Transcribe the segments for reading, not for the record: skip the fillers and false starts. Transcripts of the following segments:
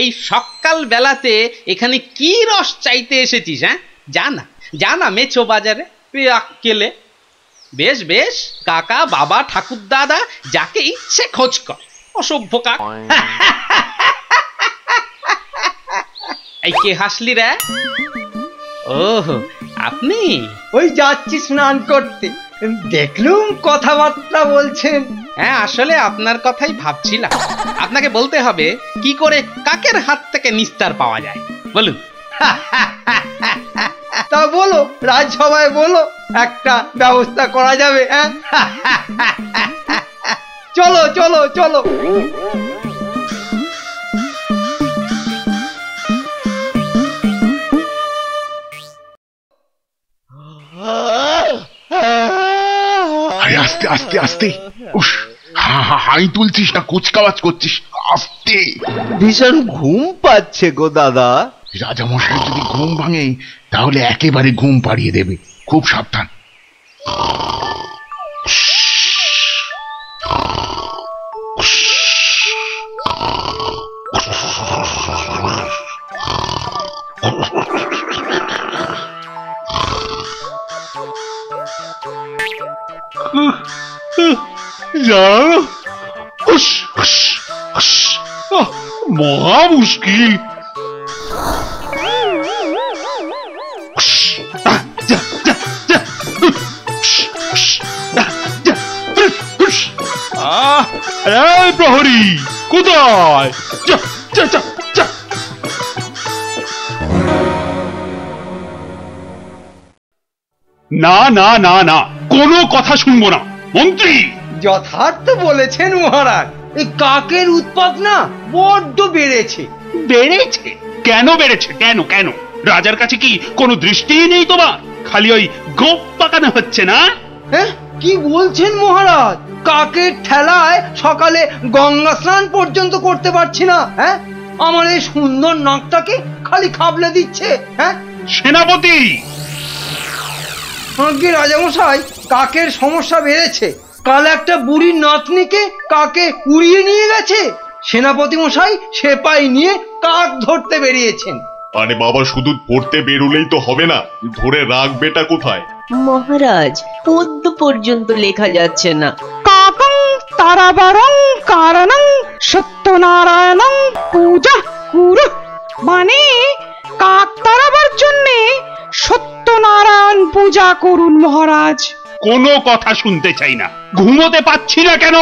এই সকাল বেলাতে এখানে কি রস চাইতে এসেছিস? হ্যাঁ, জানা মেছো বাজারে আক্কেলে। বেশ বেশ, কাকা বাবা ঠাকুর দাদা যাকে ইচ্ছে খোঁজ কর, অসভ্য কাক। এই কে হাসলি রে? ওহ, আপনি? ওই যাচ্ছি স্নান করতে, দেখলুম কথাবার্তা বলছেন। হ্যাঁ, আসলে আপনার কথাই ভাবছিলাম। আপনাকে বলতে হবে কি করে কাকের হাত থেকে নিস্তার পাওয়া যায়, বলুন। তা বলো, রাজসভায় বলো, একটা ব্যবস্থা করা যাবে। হ্যাঁ, চলো চলো চলো। আস্তে আস্তে আস্তে, হাই তুলছিস না কুচকাওয়াজ করছিস? আস্তে। ভীষণ ঘুম পাচ্ছে গো দাদা। রাজামশাই যদি ঘুম ভাঙে তাহলে একেবারে ঘুম পাড়িয়ে দেবে, খুব সাবধান। মহা মুশকিল। প্রহরী কোথায়? না না না না, কোনো কথা শুনবো না। মন্ত্রী যথার্থ বলেছেন মহারাজ, এই কাকের উৎপাত না বড্ড বেড়েছে। বেড়েছে? কেন বেড়েছে? কেন কেন? রাজার কাছে কি কোনো দৃষ্টি নেই তোমার? খালি ওই গোপ পাকানো হচ্ছে না? হ্যাঁ, কি বলছেন মহারাজ? কাকের ঠেলায় সকালে গঙ্গা স্নান পর্যন্ত করতে পারছি না। হ্যাঁ, আমার এই সুন্দর নাকটাকে খালি খাবলে দিচ্ছে। হ্যাঁ, সেনাপতি! আগে রাজামশাই, কাকের সমস্যা বেড়েছে। কাল একটা বুড়ির নাতনিকে কাকে উড়িয়ে নিয়ে গেছে। সেনাপতি মশাই সেপাই নিয়ে কাক ধরতে বেরিয়েছেন। আরে বাবা, শুধু পড়তে বেরোলেই তো হবে না, ধরে রাখবেটা কোথায়? মহারাজ, পদ্য পর্যন্ত লেখা যাচ্ছে না। কাকং তারাবারং কারণং সত্যনারায়ণং পূজা কুরু, মানে কাক তাড়াবার জন্যে সত্যনারায়ণ পূজা করুন মহারাজ। কোনো কথা শুনতে চাই না। ঘুমোতে পাচ্ছি না কেন?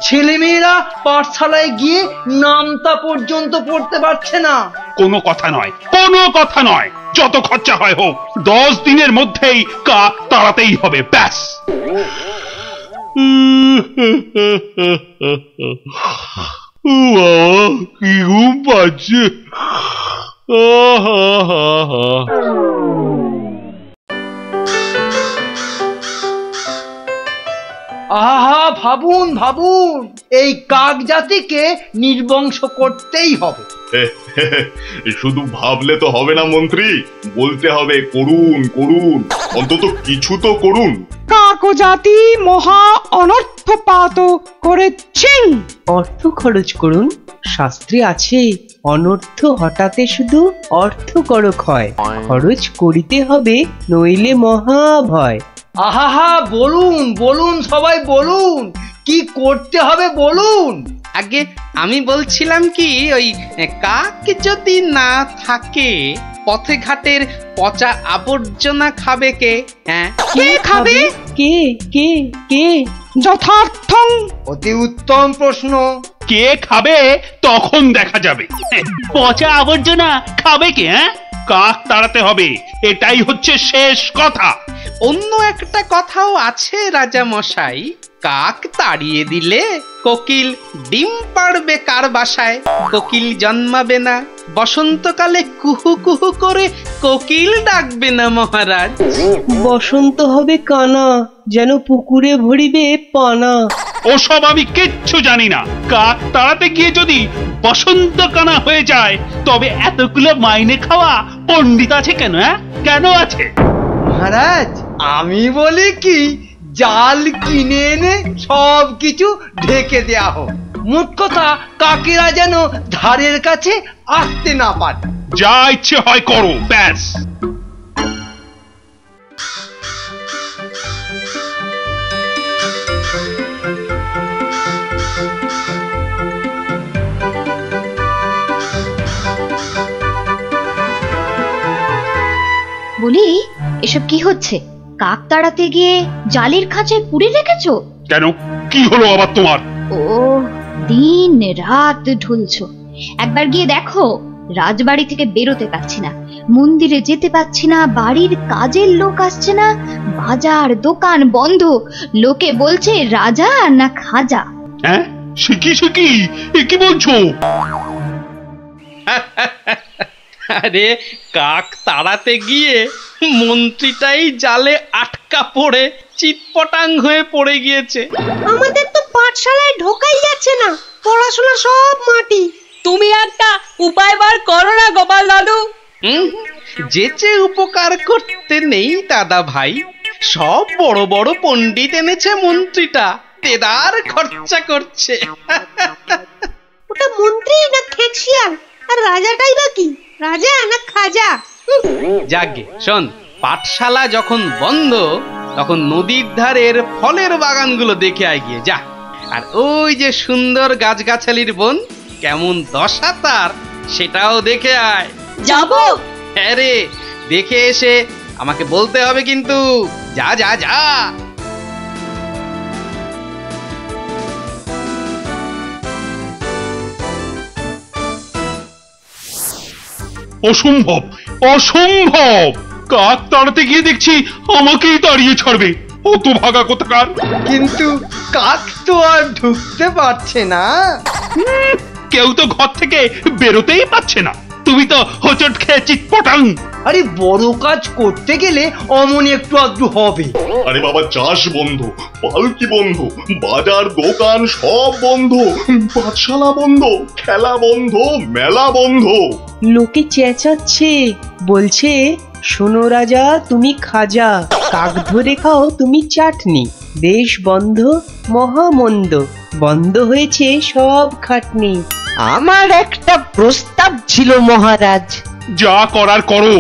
ছেলেমেয়েরা পাঠশালায় গিয়ে নামতা পর্যন্ত পড়তে পারছে না। কোনো কথা নয়, কোনো কথা নয়। যত খরচা হয় হোক, 10 দিনের মধ্যেই কাক তাড়াতেই হবে, ব্যাস। কি ঘুম পাচ্ছে। আহা, ভাবুন ভাবুন, এই কাক জাতিকে নির্বংশ করতেই হবে। শুধু ভাবলে তো হবে না মন্ত্রী, বলতে হবে করুন করুন, অন্তত কিছু তো করুন। কাক জাতি মহা অনর্থপাত করেছেন। অর্থ খরচ করুন। শাস্ত্রে আছে, অনর্থ হঠাতে শুধু অর্থ করক হয়, খরচ করিতে হবে, নইলে মহা ভয়। আহা, বলুন বলুন, সবাই বলুন, কি করতে হবে বলুন। আগে আমি বলছিলাম কি, ওই কাক যদি না থাকে, পথে ঘাটের পচা আবর্জনা খাবে কে? হ্যাঁ, কে খাবে? কে কে কে? যথার্থং। অতি উত্তম প্রশ্ন। কে খাবে তখন দেখা যাবে। পচা আবর্জনা খাবে কে? হ্যাঁ, কাক তাড়াতে হবে, এটাই হচ্ছে শেষ কথা। অন্য একটা কথাও আছে রাজা মশাই, কাক তাড়িয়ে দিলে কোকিল ডিম পাড়বে কার বাসায়? কোকিল জন্মাবে না, বসন্তকালে কুহু কুহু করে কোকিল ডাকবে না মহারাজ। বসন্ত হবে কানা, যেন পুকুরে ভরিবে পানা। ওসব আমি কিচ্ছু জানি না। কাক তাড়াতে গিয়ে যদি বসন্ত কানা হয়ে যায়, তবে এতগুলো মাইনে খাওয়া পণ্ডিত আছে কেন? কেন আছে? মহারাজ, আমি বলি কি, জাল কিনে এনে সব কিছু ঢেকে দেয়া হোক, মোট কথা কাকেরা যেন ধারের কাছে আসতে না পারে। যা ইচ্ছে হয় করো, ব্যাস। বলি, এসব কি হচ্ছে? কাক তাড়াতে গিয়ে জালির খাঁচায় পুরে রেখেছো কেন? কি হলো আবার তোমার? ও, দিন রাত ঢুলছো। একবার গিয়ে দেখো, রাজবাড়ি থেকে বেরোতে পারছি না, মন্দিরে যেতে পারছি না, বাড়ির কাজের লোক আসছে না, বাজার দোকান বন্ধ, লোকে বলছে রাজা না খাজা। হ্যাঁ, শিখি এ কি বলছো? আরে কাক তাড়াতে গিয়ে মন্ত্রীটাই জালে আটকা পড়ে চিৎপটাং হয়ে পড়ে গিয়েছে। আমাদের তো পাঠশালায় ঢোকাই যাচ্ছে না, পড়াশোনা সব মাটি। তুমি একটা উপায় বার করো না গোপাল দাদু। যেচে উপকার করতে নেই দাদা ভাই, সব বড় বড় পণ্ডিত এনেছে মন্ত্রীটা, তেদার খরচা করছে। ওটা মন্ত্রী না খেকশিয়াল, আর রাজাটাই বা কি, রাজা না খাজা? যাগে শোন, পাঠশালা যখন বন্ধ তখন নদীর ধারের ফলের বাগানগুলো দেখে আয় গিয়ে যা। আর ওই যে সুন্দর গাছগাছালির বন, কেমন দশা তার, সেটাও দেখে আয়। যাবো? হ্যাঁ রে, দেখে এসে আমাকে বলতে হবে কিন্তু। যা যা যা। অসম্ভব, অসম্ভব! কাক তাড়াতে গিয়ে দেখছি আমাকেই তাড়িয়ে ছাড়বে, অত ভাগা কোথাকার। কিন্তু কাক তো আর ঢুকতে পারছে না। কেউ তো ঘর থেকে বেরোতেই পারছে না, তুমি তো হোঁচট খেয়ে চিৎপটাং। আরে বড় কাজ করতে গেলে অমনি একটু আধটু হবে। আরে বাবা, চাষ বন্ধ, পালকি বন্ধ, বাজার দোকান সব বন্ধ, পাঠশালা বন্ধ, খেলা বন্ধ, মেলা বন্ধ। লোকে চেঁচাচ্ছে, বলছে শোনো রাজা তুমি খাজা, কাক ধরে খাও তুমি চাটনি, দেশ বন্ধ মহামন্দ, বন্ধ হয়েছে সব খাটনি। আমার একটা প্রস্তাব ছিল মহারাজ। যা করার করো,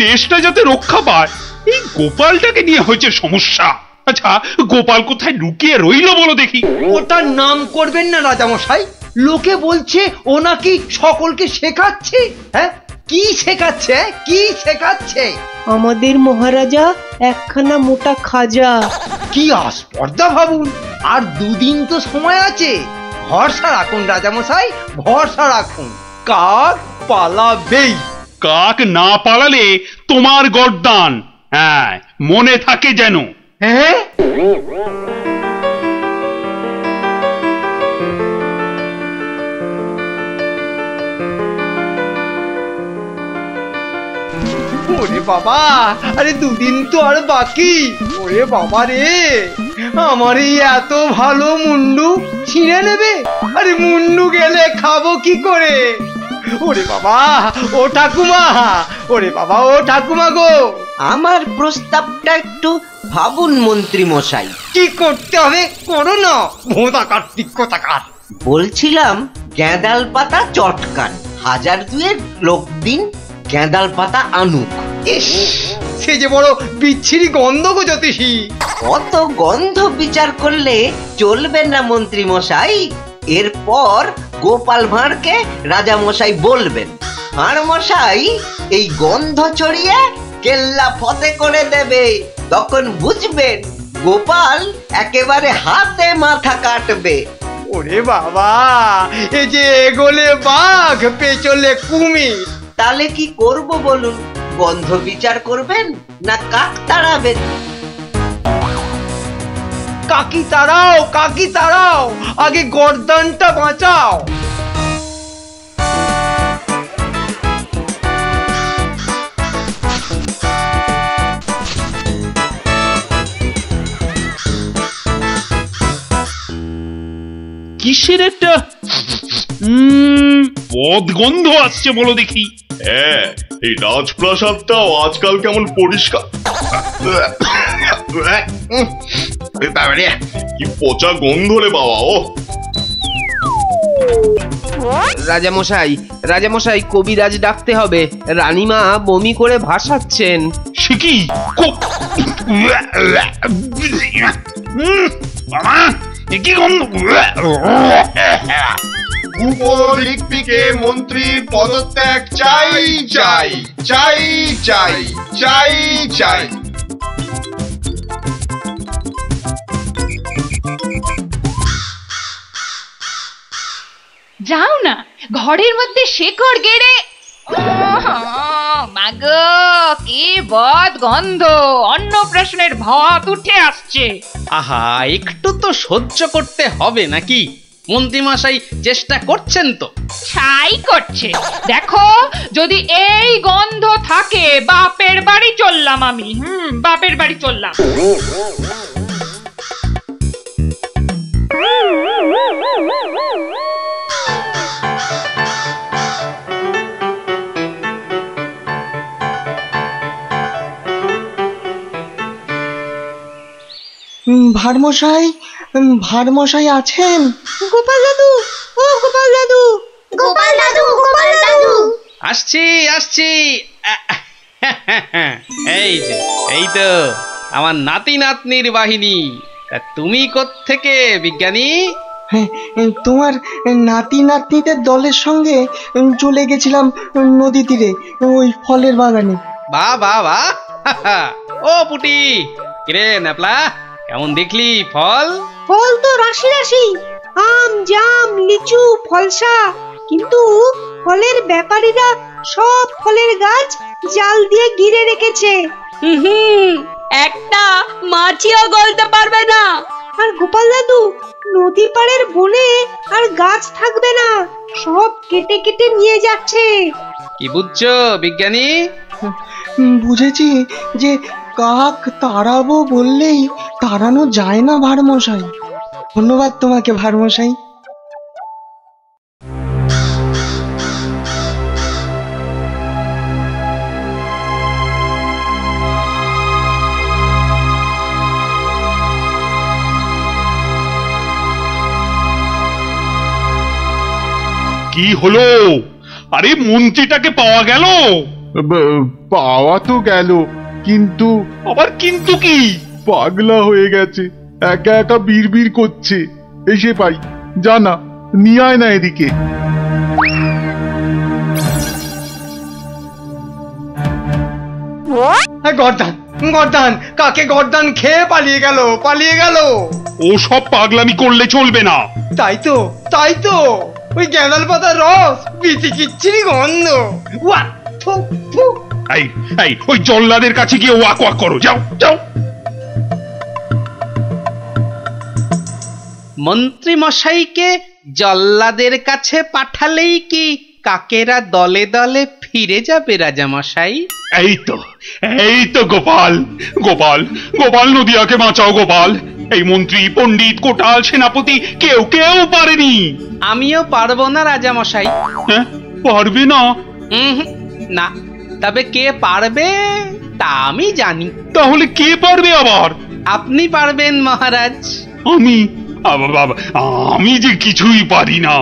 দেশটা যাতে রক্ষা পায়। এই গোপালটাকে নিয়ে হয়েছে সমস্যা। আচ্ছা, গোপাল কোথায় লুকিয়ে রইল বলো দেখি? ওটার নাম করবেন না রাজামশাই, লোকে বলছে ও নাকি সকলকে শেখাচ্ছে। হ্যাঁ, কি শেখাচ্ছে? কি শেখাচ্ছে? আমাদের মহারাজা একখানা মোটা খাজা। কি আস্পর্ধা ভাবুন, আর দুদিন তো সময় আছে। ভরসা রাখুন রাজামশাই, ভরসা রাখুন, কাক পালাবেই। কাক না পালালে তোমার গর্দান, হ্যাঁ মনে থাকে যেন। হ্যাঁ, ওরে বাবা, আরে দুদিন তো আর বাকি। ওরে বাবা রে, আমার এই এত ভালো মুন্ডু ছিঁড়ে নেবে। আরে মুন্ডু গেলে খাবো কি করে? ওরে বাবা, ও ঠাকুমা, ওরে বাবা, ও ঠাকুমা গো, আমার প্রস্তাবটা একটু ভাবুন মন্ত্রী মশাই। কি করতে হবে করো না, ভোঁতা কার্তিক কোথাকার। বলছিলাম গেঁদাল পাতা চটকান, 1000-2 লোক দিন গেঁদাল পাতা আনুক। ইস, সে যে বড় বিচ্ছিরি গন্ধ গো জ্যোতিষী। অত গন্ধ বিচার করলে চলবে না মন্ত্রী মশাই। এরপর গোপাল ভাঁড়কে রাজা মশাই বলবেন, ভাঁড় মশাই এই গন্ধ ছড়িয়ে কেল্লা ফতে করে দেবে। তখন বুঝবেন গোপাল একেবারে হাতে মাথা কাটবে। ওরে বাবা, এ যে এগোলে বাঘ পেছলে কুমির। তাহলে কি করব বলুন? গন্ধ বিচার করবেন না কাক তাড়াবেন? কাকি তাড়াও, কাকি তাড়াও, আগে গর্দানটা বাঁচাও। কিসের একটা বদগন্ধ আসছে বলো দেখি? হ্যাঁ, এই রাজপ্রাসাদটাও আজকাল কেমন পরিষ্কার। কি পচা গন্ধ রে বাবা। ও রাজামশাই কবিরাজ ডাকতে হবে, রানীমা বমি করে ভাসাচ্ছেন। সে কি কি গন্ধ? উপলিপিকে মন্ত্রীর পদত্যাগ চাই চাই চাই চাই চাই চাই। যাও না, ঘরের মধ্যে শেকড় গেড়ে। মাগো, কি বদ গন্ধ! অন্নপ্রাশনের ভাত উঠে আসছে। আহা, একটু তো সহ্য করতে হবে নাকি? মন্ত্রীমশাই চেষ্টা করছেন তো। ছাই করছে। দেখো, যদি এই গন্ধ থাকে, বাপের বাড়ি চললাম আমি। বাপের বাড়ি চললাম। ভারমশাই আছেন? গোপাল দাদু, ও গোপাল দাদু, গোপাল দাদু, গোপাল দাদু। আসছি আসছি। এই তো আমার নাতি নাতনির বাহিনী। তা তুমি কোত্থেকে বিজ্ঞানী? তোমার নাতি নাতনিদের দলের সঙ্গে চলে গেছিলাম নদী তীরে, ওই ফলের বাগানে। বাহ বাহ বাহ! ও পুটি, কিরে ন্যাপলা, কেমন দেখলি ফল? ফল তো রাশি রাশি, আম, জাম, লিচু, ফলসা। কিন্তু ফলের ব্যাপারীরা সব ফলের গাছ জাল দিয়ে ঘিরে রেখেছে। একটা মাছিও গলতে পারবে না। আর গোপাল দাদু, নদী পাড়ের বনে আর গাছ থাকবে না, সব কেটে কেটে নিয়ে যাচ্ছে। কি বুঝছো বিজ্ঞানী? বুঝেছি যে কাক তাড়াবো বললেই তাড়ানো যায় না ভারমশাই। ধন্যবাদ তোমাকে ভারমশাই। কি হলো? আরে মন্ত্রীটাকে পাওয়া গেল? পাওয়া তো গেল, কিন্তু আবার কিন্তু কি? পাগলা হয়ে গেছে, একা একা বিড়বিড় করছে। এসে পাই, জানা নিয়ে আয় না এদিকে। গর্দান, গর্দান, কাকে গর্দান খেয়ে পালিয়ে গেল। ও সব পাগলামি করলে চলবে না। তাই তো ওই গ্যাঁদাল পাতার রস, বিচিকিচ্ছিরি গন্ধ। এই ওই জল্লাদের কাছে গিয়ে ওয়াক ওয়াক করো, যাও যাও। মন্ত্রী মশাইকে জল্লাদের কাছে পাঠালেই কি কাকেরা দলে দলে ফিরে যাবে রাজা মশাই? এই তো গোপাল, গোপাল, গোপাল, নদিয়াকে বাঁচাও গোপাল। এই মন্ত্রী, পণ্ডিত, কোটাল, সেনাপতি কেউ পারেনি। আমিও পারবো না রাজা মশাই। হ্যাঁ, পারবে না? না, তবে কে পারবে তা আমি জানি। তাহলে কে পারবে আবার? আপনি পারবেন মহারাজ। আমি যে কিছুই পারি না।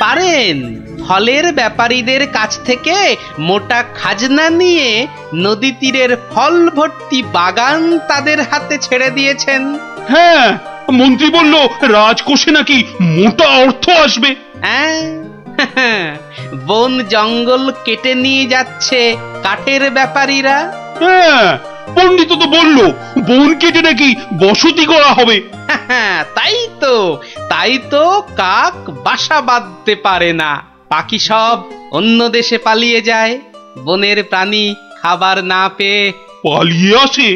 পারেন। ফলের ব্যাপারীদের কাছ থেকে মোটা খাজনা নিয়ে নদী তীরের ফল ভর্তি বাগান তাদের হাতে ছেড়ে দিয়েছেন। হ্যাঁ, মন্ত্রী বলল রাজকোষে নাকি মোটা অর্থ আসবে। বন জঙ্গল কেটে নিয়ে যাচ্ছে কাঠের ব্যাপারীরা। হ্যাঁ, পণ্ডিত তো বলল বন কেটে নাকি বসতি করা হবে। তাই তো কাক বাসা বাঁধতে পারে না, পাখি সব অন্য দেশে পালিয়ে যায়। বনের প্রাণী খাবার না পেয়ে পালিয়ে আসে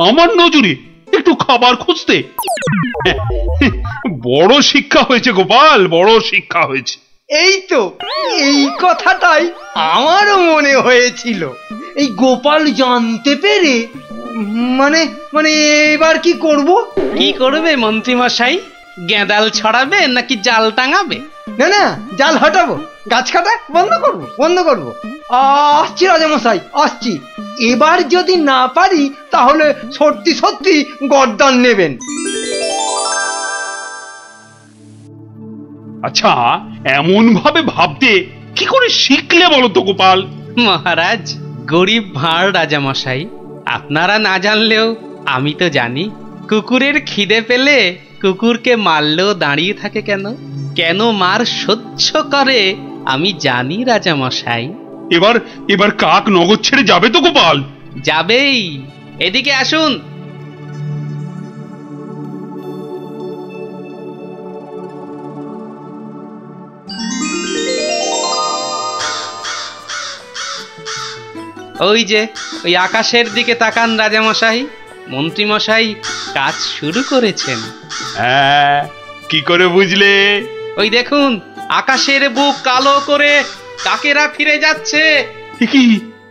আমার নজরে একটু খাবার খুঁজতে। বড় শিক্ষা হয়েছে গোপাল, বড় শিক্ষা হয়েছে। এই কথাটাই আমারও মনে হয়েছিল। এই গোপাল জানতে পেরে মানে এবার কি করবে মন্ত্রী মশাই? গেঁদাল ছড়াবে নাকি জাল টাঙাবে? না, জাল হটাবো, গাছ কাটা বন্ধ করবো। আসছি রাজামশাই, আসছি। এবার যদি না পারি তাহলে সত্যি গর্দান নেবেন। আচ্ছা, এমন ভাবে ভাবতে কি করে শিখলে বলো তো গোপাল? মহারাজ, গরিব ভাঁড় রাজামশাই, আপনারা না জানলেও আমি তো জানি। কুকুরের খিদে পেলে কুকুরকে মারলেও দাঁড়িয়ে থাকে কেন? কেন মার সহ্য করে আমি জানি রাজামশাই। এবার কাক নগর ছেড়ে যাবে তো গোপাল? যাবেই। এদিকে আসুন। ওই যে ওই আকাশের দিকে তাকান রাজামশাই, মন্ত্রীমশাই কাজ শুরু করেছেন। হ্যাঁ, কি করে বুঝলে? ওই দেখুন, আকাশের বুক কালো করে কাকেরা ফিরে যাচ্ছে। কি,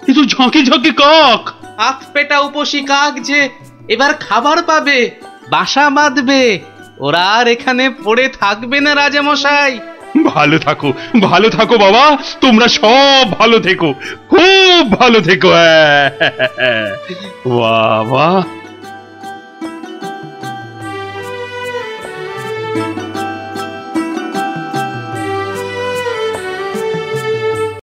এ তো ঝাঁকে ঝাঁকে কাক। হাত পেটা উপসী কাক যে এবার খাবার পাবে, বাসা বাঁধবে। ওরা আর এখানে পড়ে থাকবে না রাজামশাই। ভালো থাকো বাবা, তোমরা সব ভালো থেকো, খুব ভালো থেকো। বাবা।